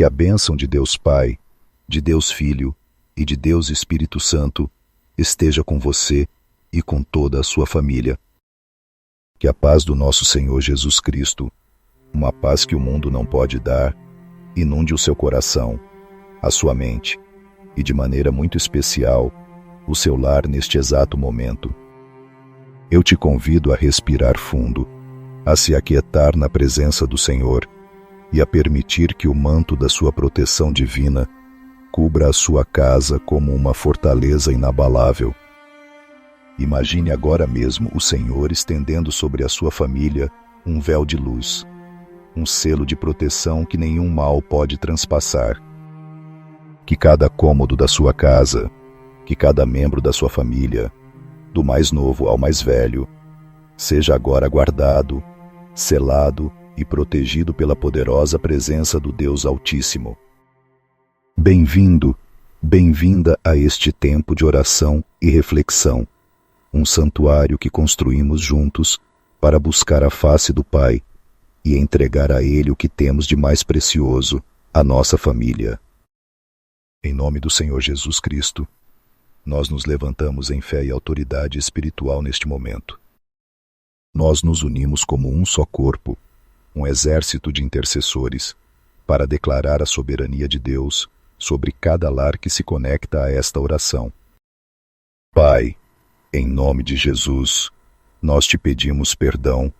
Que a bênção de Deus Pai, de Deus Filho e de Deus Espírito Santo esteja com você e com toda a sua família. Que a paz do nosso Senhor Jesus Cristo, uma paz que o mundo não pode dar, inunde o seu coração, a sua mente e, de maneira muito especial, o seu lar neste exato momento. Eu te convido a respirar fundo, a se aquietar na presença do Senhor e a permitir que o manto da sua proteção divina cubra a sua casa como uma fortaleza inabalável. Imagine agora mesmo o Senhor estendendo sobre a sua família um véu de luz, um selo de proteção que nenhum mal pode transpassar. Que cada cômodo da sua casa, que cada membro da sua família, do mais novo ao mais velho, seja agora guardado, selado e protegido pela poderosa presença do Deus Altíssimo. Bem-vindo, bem-vinda a este tempo de oração e reflexão, um santuário que construímos juntos para buscar a face do Pai e entregar a Ele o que temos de mais precioso, a nossa família. Em nome do Senhor Jesus Cristo, nós nos levantamos em fé e autoridade espiritual neste momento. Nós nos unimos como um só corpo, um exército de intercessores, para declarar a soberania de Deus sobre cada lar que se conecta a esta oração. Pai, em nome de Jesus, nós te pedimos perdão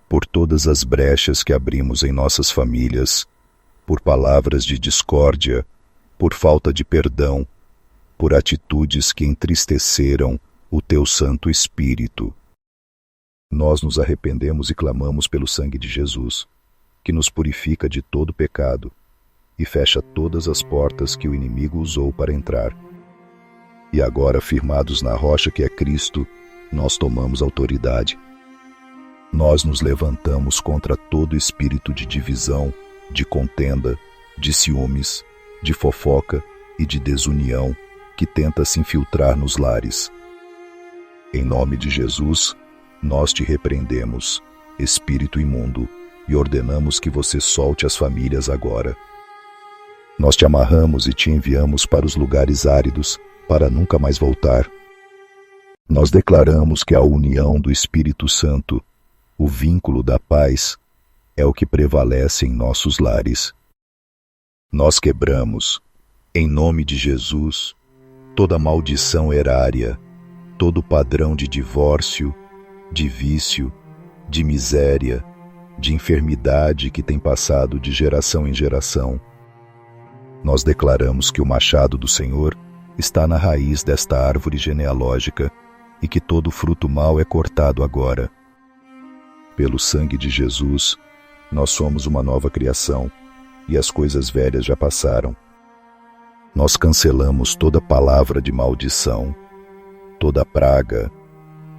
por todas as brechas que abrimos em nossas famílias, por palavras de discórdia, por falta de perdão, por atitudes que entristeceram o teu Santo Espírito. Nós nos arrependemos e clamamos pelo sangue de Jesus, que nos purifica de todo pecado e fecha todas as portas que o inimigo usou para entrar. E agora, firmados na rocha que é Cristo, nós tomamos autoridade. Nós nos levantamos contra todo espírito de divisão, de contenda, de ciúmes, de fofoca e de desunião que tenta se infiltrar nos lares. Em nome de Jesus, nós te repreendemos, espírito imundo, e ordenamos que você solte as famílias agora. Nós te amarramos e te enviamos para os lugares áridos, para nunca mais voltar. Nós declaramos que a união do Espírito Santo, o vínculo da paz, é o que prevalece em nossos lares. Nós quebramos, em nome de Jesus, toda maldição erária, todo padrão de divórcio, de vício, de miséria, de enfermidade que tem passado de geração em geração. Nós declaramos que o machado do Senhor está na raiz desta árvore genealógica e que todo fruto mau é cortado agora. Pelo sangue de Jesus, nós somos uma nova criação e as coisas velhas já passaram. Nós cancelamos toda palavra de maldição, toda praga,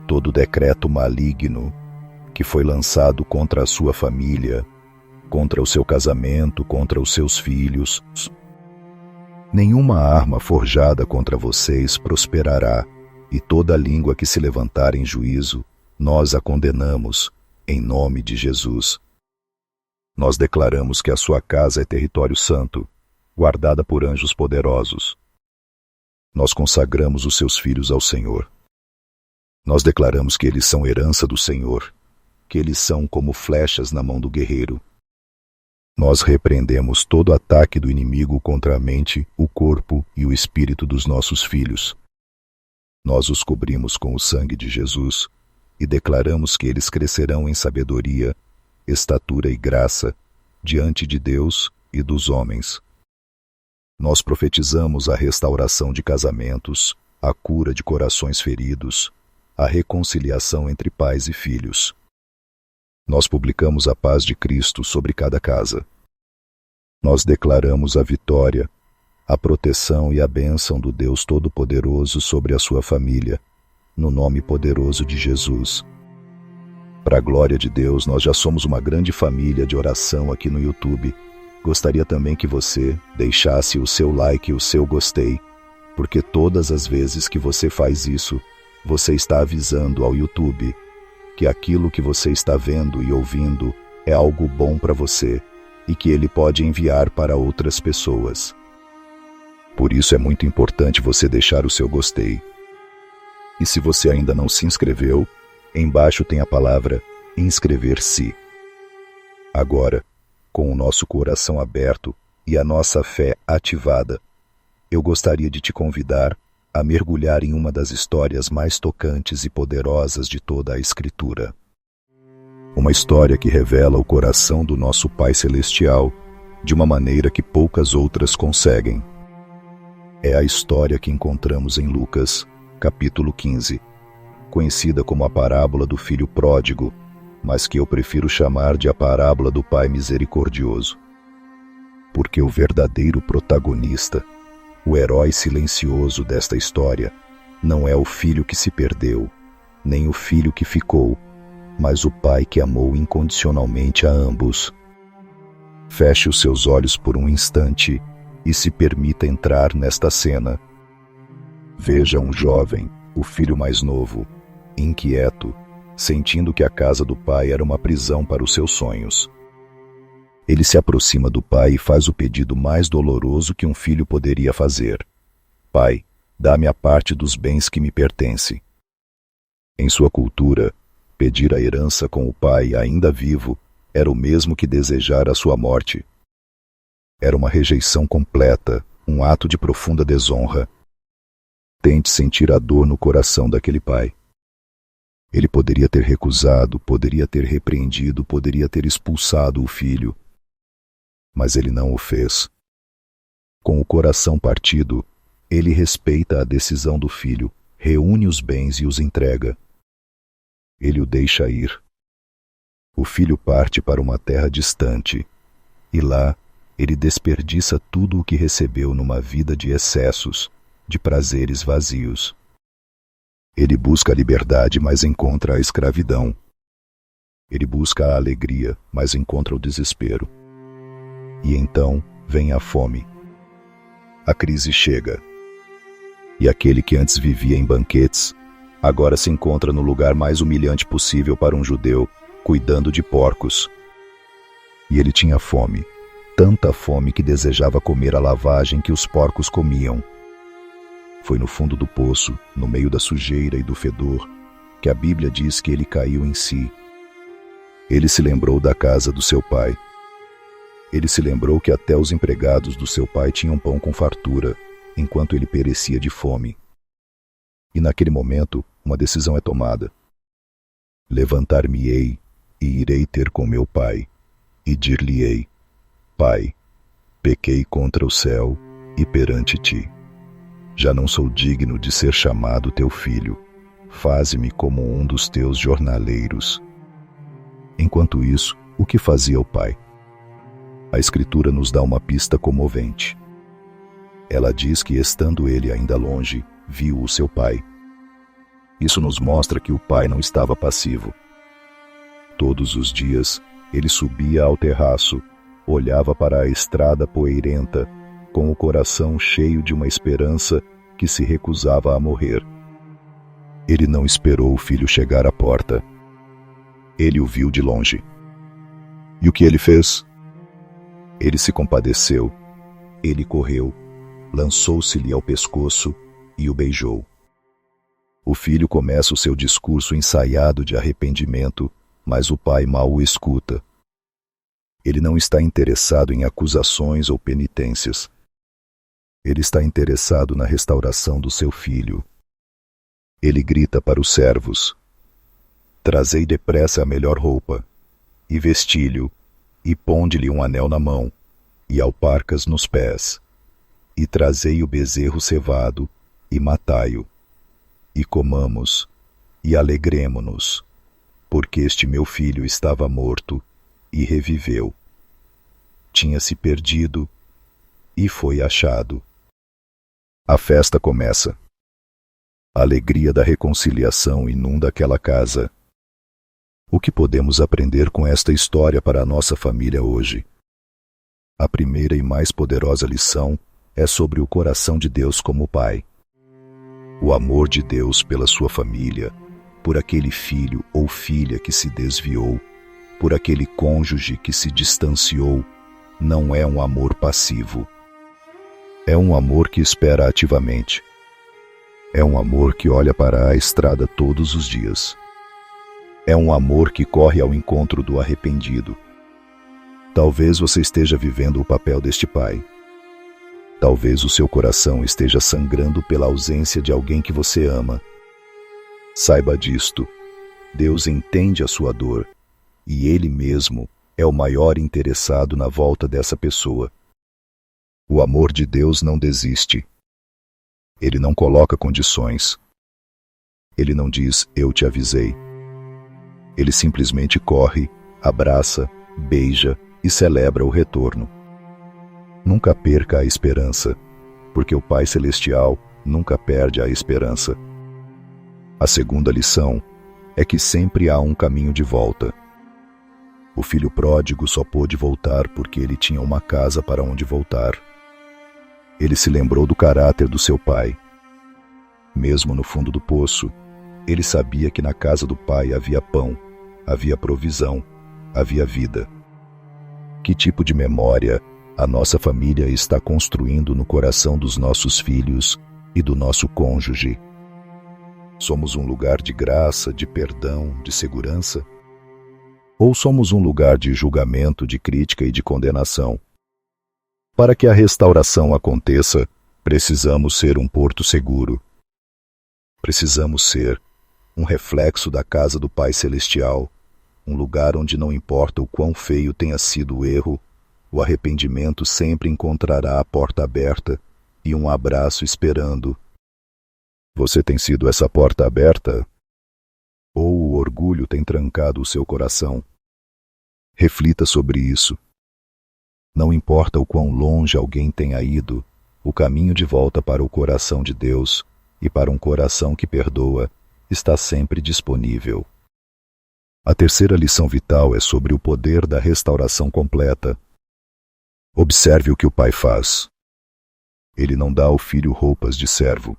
todo decreto maligno que foi lançado contra a sua família, contra o seu casamento, contra os seus filhos. Nenhuma arma forjada contra vocês prosperará, e toda língua que se levantar em juízo, nós a condenamos, em nome de Jesus. Nós declaramos que a sua casa é território santo, guardada por anjos poderosos. Nós consagramos os seus filhos ao Senhor. Nós declaramos que eles são herança do Senhor, que eles são como flechas na mão do guerreiro. Nós repreendemos todo ataque do inimigo contra a mente, o corpo e o espírito dos nossos filhos. Nós os cobrimos com o sangue de Jesus e declaramos que eles crescerão em sabedoria, estatura e graça diante de Deus e dos homens. Nós profetizamos a restauração de casamentos, a cura de corações feridos, a reconciliação entre pais e filhos. Nós publicamos a paz de Cristo sobre cada casa. Nós declaramos a vitória, a proteção e a bênção do Deus Todo-Poderoso sobre a sua família, no nome poderoso de Jesus. Para a glória de Deus, nós já somos uma grande família de oração aqui no YouTube. Gostaria também que você deixasse o seu like e o seu gostei, porque todas as vezes que você faz isso, você está avisando ao YouTube que aquilo que você está vendo e ouvindo é algo bom para você e que ele pode enviar para outras pessoas. Por isso é muito importante você deixar o seu gostei. E se você ainda não se inscreveu, embaixo tem a palavra inscrever-se. Agora, com o nosso coração aberto e a nossa fé ativada, eu gostaria de te convidar a mergulhar em uma das histórias mais tocantes e poderosas de toda a Escritura. Uma história que revela o coração do nosso Pai Celestial de uma maneira que poucas outras conseguem. É a história que encontramos em Lucas, capítulo 15, conhecida como a parábola do filho pródigo, mas que eu prefiro chamar de a parábola do Pai misericordioso. Porque o verdadeiro protagonista, o herói silencioso desta história, não é o filho que se perdeu, nem o filho que ficou, mas o pai que amou incondicionalmente a ambos. Feche os seus olhos por um instante e se permita entrar nesta cena. Veja um jovem, o filho mais novo, inquieto, sentindo que a casa do pai era uma prisão para os seus sonhos. Ele se aproxima do pai e faz o pedido mais doloroso que um filho poderia fazer. Pai, dá-me a parte dos bens que me pertence. Em sua cultura, pedir a herança com o pai ainda vivo era o mesmo que desejar a sua morte. Era uma rejeição completa, um ato de profunda desonra. Tente sentir a dor no coração daquele pai. Ele poderia ter recusado, poderia ter repreendido, poderia ter expulsado o filho. Mas ele não o fez. Com o coração partido, ele respeita a decisão do filho, reúne os bens e os entrega. Ele o deixa ir. O filho parte para uma terra distante, e lá ele desperdiça tudo o que recebeu numa vida de excessos, de prazeres vazios. Ele busca a liberdade, mas encontra a escravidão. Ele busca a alegria, mas encontra o desespero. E então vem a fome. A crise chega. E aquele que antes vivia em banquetes, agora se encontra no lugar mais humilhante possível para um judeu, cuidando de porcos. E ele tinha fome, tanta fome que desejava comer a lavagem que os porcos comiam. Foi no fundo do poço, no meio da sujeira e do fedor, que a Bíblia diz que ele caiu em si. Ele se lembrou da casa do seu pai. Ele se lembrou que até os empregados do seu pai tinham pão com fartura, enquanto ele perecia de fome. E naquele momento, uma decisão é tomada. Levantar-me-ei e irei ter com meu pai, e dir-lhe-ei: Pai, pequei contra o céu e perante ti. Já não sou digno de ser chamado teu filho. Faze-me como um dos teus jornaleiros. Enquanto isso, o que fazia o pai? A Escritura nos dá uma pista comovente. Ela diz que, estando ele ainda longe, viu o seu pai. Isso nos mostra que o pai não estava passivo. Todos os dias, ele subia ao terraço, olhava para a estrada poeirenta, com o coração cheio de uma esperança que se recusava a morrer. Ele não esperou o filho chegar à porta. Ele o viu de longe. E o que ele fez? Ele se compadeceu. Ele correu, lançou-se-lhe ao pescoço e o beijou. O filho começa o seu discurso ensaiado de arrependimento, mas o pai mal o escuta. Ele não está interessado em acusações ou penitências. Ele está interessado na restauração do seu filho. Ele grita para os servos: Trazei depressa a melhor roupa, e vesti-lhe, e ponde-lhe um anel na mão, e alparcas nos pés, e trazei o bezerro cevado, e matai-o, e comamos, e alegremo-nos, porque este meu filho estava morto, e reviveu. Tinha-se perdido, e foi achado. A festa começa. A alegria da reconciliação inunda aquela casa. O que podemos aprender com esta história para a nossa família hoje? A primeira e mais poderosa lição é sobre o coração de Deus como Pai. O amor de Deus pela sua família, por aquele filho ou filha que se desviou, por aquele cônjuge que se distanciou, não é um amor passivo. É um amor que espera ativamente. É um amor que olha para a estrada todos os dias. É um amor que corre ao encontro do arrependido. Talvez você esteja vivendo o papel deste pai. Talvez o seu coração esteja sangrando pela ausência de alguém que você ama. Saiba disto. Deus entende a sua dor, e Ele mesmo é o maior interessado na volta dessa pessoa. O amor de Deus não desiste. Ele não coloca condições. Ele não diz, eu te avisei. Ele simplesmente corre, abraça, beija e celebra o retorno. Nunca perca a esperança, porque o Pai Celestial nunca perde a esperança. A segunda lição é que sempre há um caminho de volta. O filho pródigo só pôde voltar porque ele tinha uma casa para onde voltar. Ele se lembrou do caráter do seu pai. Mesmo no fundo do poço, ele sabia que na casa do pai havia pão, havia provisão, havia vida. Que tipo de memória a nossa família está construindo no coração dos nossos filhos e do nosso cônjuge? Somos um lugar de graça, de perdão, de segurança? Ou somos um lugar de julgamento, de crítica e de condenação? Para que a restauração aconteça, precisamos ser um porto seguro. Precisamos ser um reflexo da casa do Pai Celestial, um lugar onde não importa o quão feio tenha sido o erro, o arrependimento sempre encontrará a porta aberta e um abraço esperando. Você tem sido essa porta aberta? Ou o orgulho tem trancado o seu coração? Reflita sobre isso. Não importa o quão longe alguém tenha ido, o caminho de volta para o coração de Deus e para um coração que perdoa está sempre disponível. A terceira lição vital é sobre o poder da restauração completa. Observe o que o pai faz. Ele não dá ao filho roupas de servo.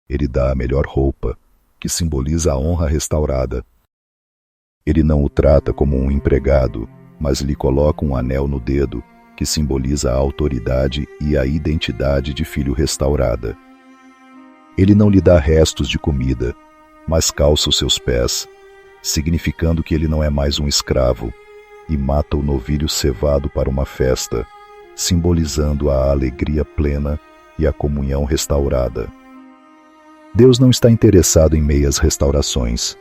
Ele dá a melhor roupa, que simboliza a honra restaurada. Ele não o trata como um empregado, mas lhe coloca um anel no dedo, que simboliza a autoridade e a identidade de filho restaurada. Ele não lhe dá restos de comida, mas calça os seus pés, significando que ele não é mais um escravo, e mata o novilho cevado para uma festa, simbolizando a alegria plena e a comunhão restaurada. Deus não está interessado em meias restaurações.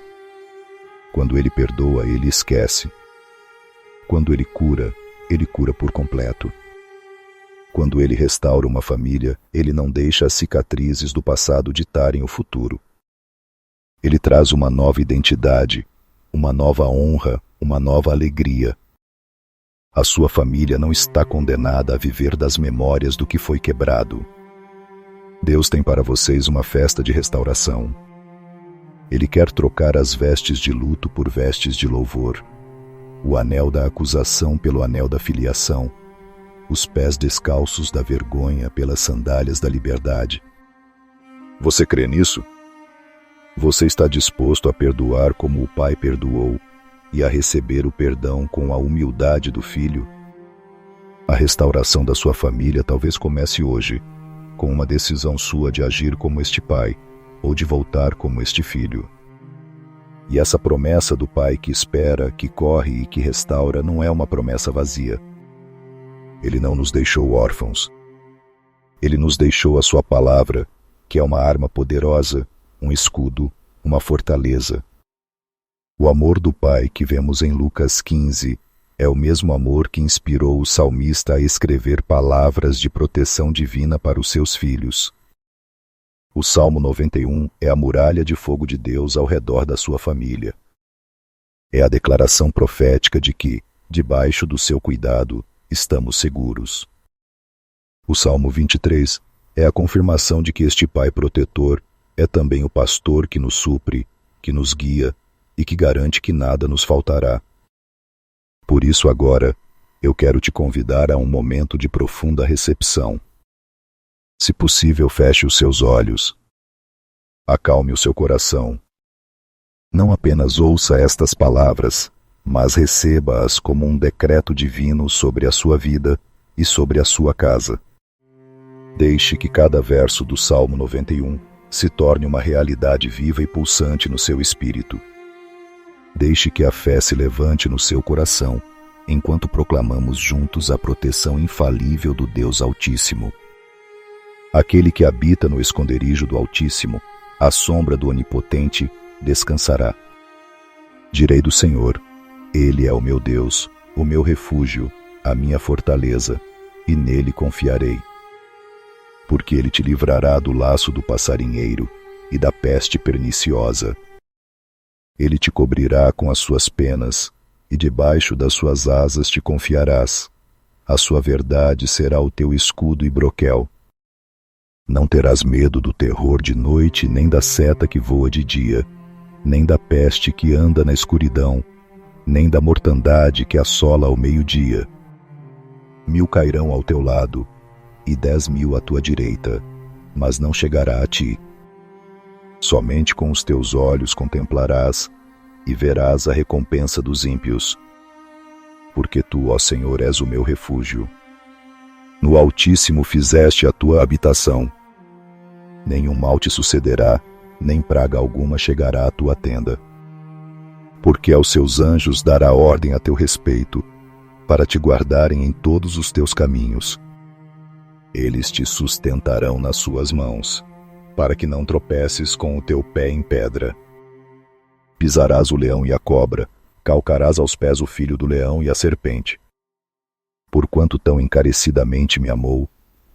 Quando Ele perdoa, Ele esquece. Quando Ele cura por completo. Quando Ele restaura uma família, Ele não deixa as cicatrizes do passado ditarem o futuro. Ele traz uma nova identidade, uma nova honra, uma nova alegria. A sua família não está condenada a viver das memórias do que foi quebrado. Deus tem para vocês uma festa de restauração. Ele quer trocar as vestes de luto por vestes de louvor, o anel da acusação pelo anel da filiação, os pés descalços da vergonha pelas sandálias da liberdade. Você crê nisso? Você está disposto a perdoar como o pai perdoou e a receber o perdão com a humildade do filho? A restauração da sua família talvez comece hoje, com uma decisão sua de agir como este pai, ou de voltar como este filho. E essa promessa do pai que espera, que corre e que restaura não é uma promessa vazia. Ele não nos deixou órfãos. Ele nos deixou a sua palavra, que é uma arma poderosa, um escudo, uma fortaleza. O amor do pai que vemos em Lucas 15 é o mesmo amor que inspirou o salmista a escrever palavras de proteção divina para os seus filhos. O Salmo 91 é a muralha de fogo de Deus ao redor da sua família. É a declaração profética de que, debaixo do seu cuidado, estamos seguros. O Salmo 23 é a confirmação de que este Pai protetor é também o pastor que nos supre, que nos guia e que garante que nada nos faltará. Por isso agora, eu quero te convidar a um momento de profunda recepção. Se possível, feche os seus olhos. Acalme o seu coração. Não apenas ouça estas palavras, mas receba-as como um decreto divino sobre a sua vida e sobre a sua casa. Deixe que cada verso do Salmo 91 se torne uma realidade viva e pulsante no seu espírito. Deixe que a fé se levante no seu coração, enquanto proclamamos juntos a proteção infalível do Deus Altíssimo. Aquele que habita no esconderijo do Altíssimo, à sombra do Onipotente, descansará. Direi do Senhor: Ele é o meu Deus, o meu refúgio, a minha fortaleza, e nele confiarei. Porque ele te livrará do laço do passarinheiro e da peste perniciosa. Ele te cobrirá com as suas penas, e debaixo das suas asas te confiarás. A sua verdade será o teu escudo e broquel. Não terás medo do terror de noite, nem da seta que voa de dia, nem da peste que anda na escuridão, nem da mortandade que assola ao meio-dia. 1000 cairão ao teu lado, e 10.000 à tua direita, mas não chegará a ti. Somente com os teus olhos contemplarás, e verás a recompensa dos ímpios. Porque tu, ó Senhor, és o meu refúgio. No Altíssimo fizeste a tua habitação. Nenhum mal te sucederá, nem praga alguma chegará à tua tenda. Porque aos seus anjos dará ordem a teu respeito, para te guardarem em todos os teus caminhos. Eles te sustentarão nas suas mãos, para que não tropeces com o teu pé em pedra. Pisarás o leão e a cobra, calcarás aos pés o filho do leão e a serpente. Porquanto tão encarecidamente me amou,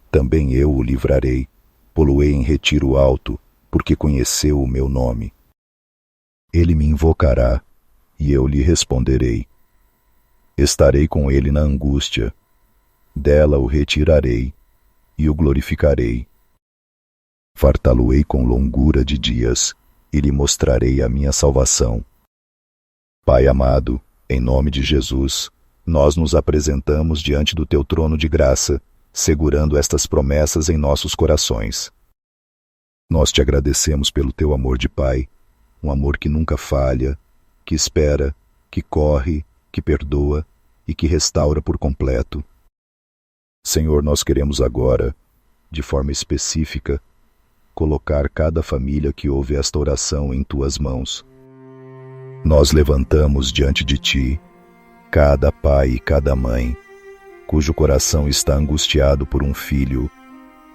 também eu o livrarei, pô-lo-ei em retiro alto, porque conheceu o meu nome. Ele me invocará, e eu lhe responderei. Estarei com ele na angústia, dela o retirarei, e o glorificarei. Fartá-lo-ei com longura de dias, e lhe mostrarei a minha salvação. Pai amado, em nome de Jesus, nós nos apresentamos diante do teu trono de graça, segurando estas promessas em nossos corações. Nós te agradecemos pelo teu amor de Pai, um amor que nunca falha, que espera, que corre, que perdoa e que restaura por completo. Senhor, nós queremos agora, de forma específica, colocar cada família que ouve esta oração em tuas mãos. Nós levantamos diante de ti cada pai e cada mãe, cujo coração está angustiado por um filho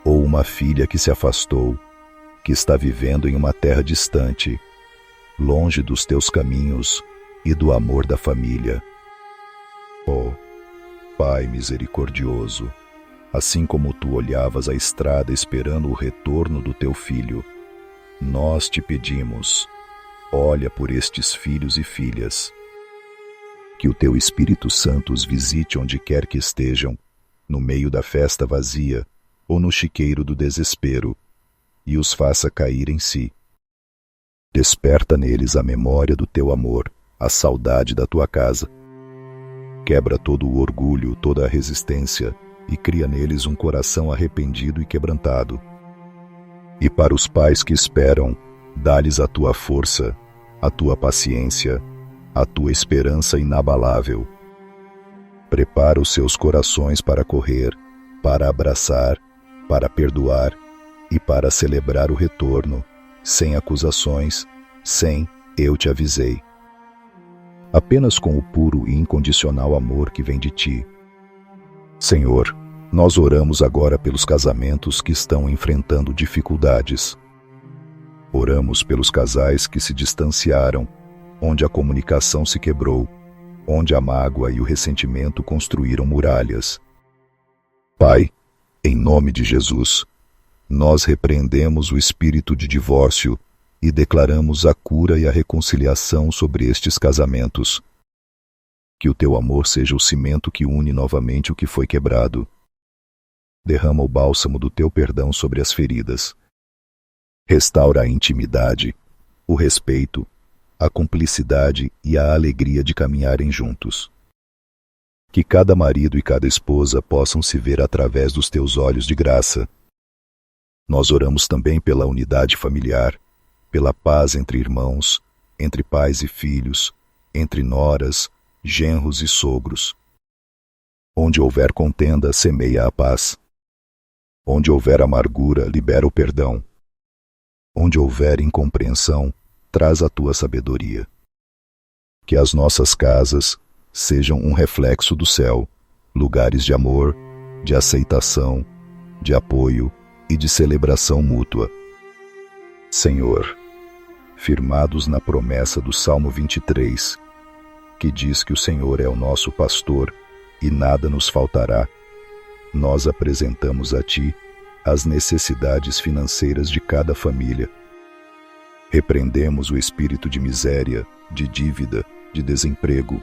ou uma filha que se afastou, que está vivendo em uma terra distante, longe dos teus caminhos e do amor da família. Oh, Pai misericordioso, assim como tu olhavas a estrada esperando o retorno do teu filho, nós te pedimos, olha por estes filhos e filhas. Que o teu Espírito Santo os visite onde quer que estejam, no meio da festa vazia ou no chiqueiro do desespero, e os faça cair em si. Desperta neles a memória do teu amor, a saudade da tua casa. Quebra todo o orgulho, toda a resistência, e cria neles um coração arrependido e quebrantado. E para os pais que esperam, dá-lhes a tua força, a tua paciência, a tua esperança inabalável. Prepara os seus corações para correr, para abraçar, para perdoar e para celebrar o retorno, sem acusações, sem eu te avisei. Apenas com o puro e incondicional amor que vem de ti. Senhor, nós oramos agora pelos casamentos que estão enfrentando dificuldades. Oramos pelos casais que se distanciaram, onde a comunicação se quebrou, onde a mágoa e o ressentimento construíram muralhas. Pai, em nome de Jesus, nós repreendemos o espírito de divórcio e declaramos a cura e a reconciliação sobre estes casamentos. Que o teu amor seja o cimento que une novamente o que foi quebrado. Derrama o bálsamo do teu perdão sobre as feridas. Restaura a intimidade, o respeito, a cumplicidade e a alegria de caminharem juntos. Que cada marido e cada esposa possam se ver através dos teus olhos de graça. Nós oramos também pela unidade familiar, pela paz entre irmãos, entre pais e filhos, entre noras, genros e sogros. Onde houver contenda, semeia a paz. Onde houver amargura, libera o perdão. Onde houver incompreensão, traz a tua sabedoria. Que as nossas casas sejam um reflexo do céu, lugares de amor, de aceitação, de apoio e de celebração mútua. Senhor, firmados na promessa do Salmo 23, que diz que o Senhor é o nosso pastor e nada nos faltará, nós apresentamos a Ti as necessidades financeiras de cada família. Repreendemos o espírito de miséria, de dívida, de desemprego.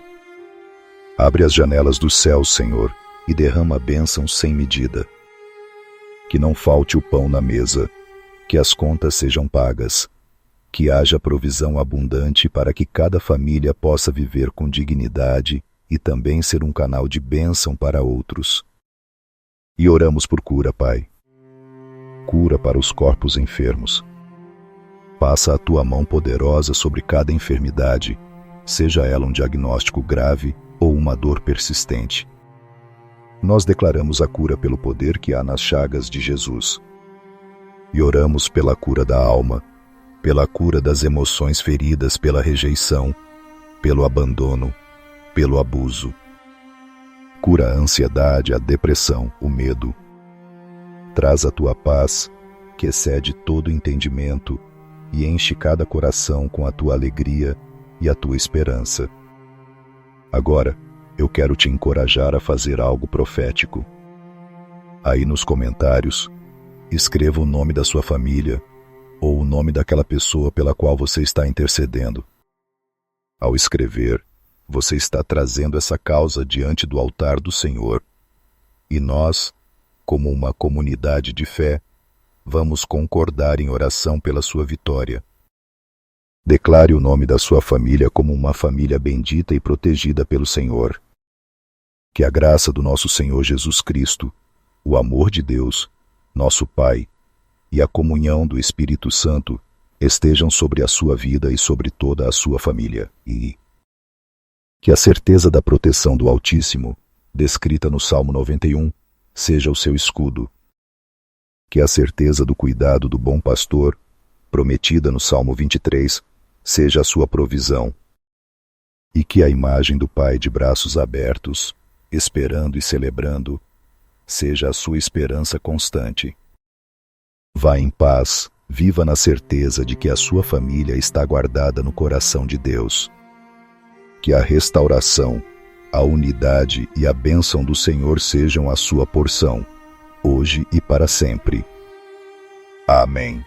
Abre as janelas dos céus, Senhor, e derrama bênçãos sem medida. Que não falte o pão na mesa, que as contas sejam pagas, que haja provisão abundante para que cada família possa viver com dignidade e também ser um canal de bênção para outros. E oramos por cura, Pai. Cura para os corpos enfermos. Passa a Tua mão poderosa sobre cada enfermidade, seja ela um diagnóstico grave ou uma dor persistente. Nós declaramos a cura pelo poder que há nas chagas de Jesus. E oramos pela cura da alma, pela cura das emoções feridas pela rejeição, pelo abandono, pelo abuso. Cura a ansiedade, a depressão, o medo. Traz a Tua paz, que excede todo entendimento, e enche cada coração com a Tua alegria e a Tua esperança. Agora, eu quero te encorajar a fazer algo profético. Aí nos comentários, escreva o nome da sua família ou o nome daquela pessoa pela qual você está intercedendo. Ao escrever, você está trazendo essa causa diante do altar do Senhor. E nós, como uma comunidade de fé, vamos concordar em oração pela sua vitória. Declare o nome da sua família como uma família bendita e protegida pelo Senhor. Que a graça do nosso Senhor Jesus Cristo, o amor de Deus, nosso Pai, e a comunhão do Espírito Santo estejam sobre a sua vida e sobre toda a sua família. E que a certeza da proteção do Altíssimo, descrita no Salmo 91, seja o seu escudo. Que a certeza do cuidado do bom pastor, prometida no Salmo 23, seja a sua provisão. E que a imagem do Pai de braços abertos, esperando e celebrando, seja a sua esperança constante. Vá em paz, viva na certeza de que a sua família está guardada no coração de Deus. Que a restauração, a unidade e a bênção do Senhor sejam a sua porção, hoje e para sempre. Amém.